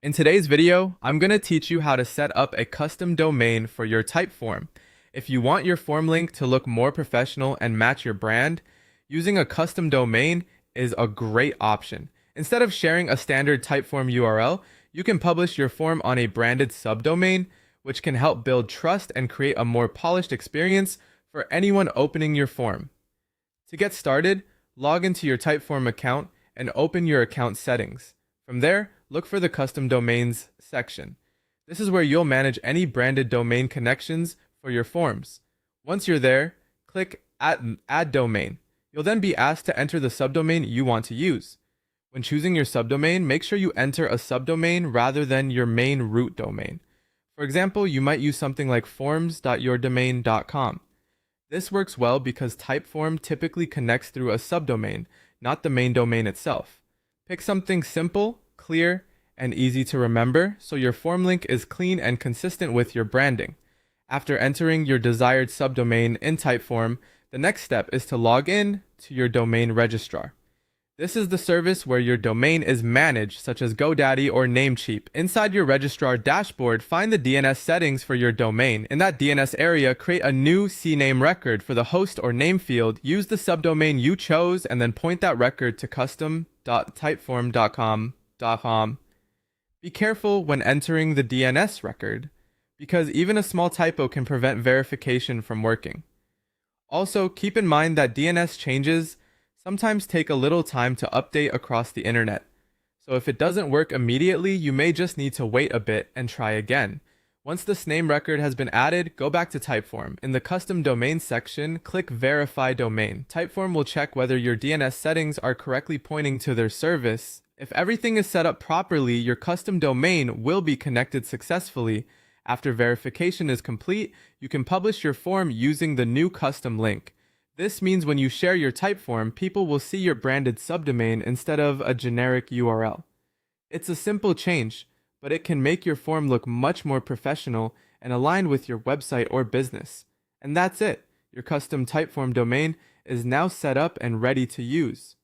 In today's video, I'm going to teach you how to set up a custom domain for your Typeform. If you want your form link to look more professional and match your brand, using a custom domain is a great option. Instead of sharing a standard Typeform URL, you can publish your form on a branded subdomain, which can help build trust and create a more polished experience for anyone opening your form. To get started, log into your Typeform account and open your account settings. From there, look for the Custom Domains section. This is where you'll manage any branded domain connections for your forms. Once you're there, click Add Domain. You'll then be asked to enter the subdomain you want to use. When choosing your subdomain, make sure you enter a subdomain rather than your main root domain. For example, you might use something like forms.yourdomain.com. This works well because Typeform typically connects through a subdomain, not the main domain itself. Pick something simple, clear, and easy to remember so your form link is clean and consistent with your branding. After entering your desired subdomain in Typeform, the next step is to log in to your domain registrar. This is the service where your domain is managed, such as GoDaddy or Namecheap. Inside your registrar dashboard, find the DNS settings for your domain. In that DNS area, create a new CNAME record for the host or name field. Use the subdomain you chose and then point that record to custom.typeform.com. Be careful when entering the DNS record, because even a small typo can prevent verification from working. Also, keep in mind that DNS changes sometimes take a little time to update across the internet. So if it doesn't work immediately, you may just need to wait a bit and try again. Once the SNAME record has been added, go back to Typeform. In the Custom Domain section, click Verify Domain. Typeform will check whether your DNS settings are correctly pointing to their service. If everything is set up properly, your custom domain will be connected successfully. After verification is complete, you can publish your form using the new custom link. This means when you share your Typeform, people will see your branded subdomain instead of a generic URL. It's a simple change, but it can make your form look much more professional and aligned with your website or business. And that's it. Your custom Typeform domain is now set up and ready to use.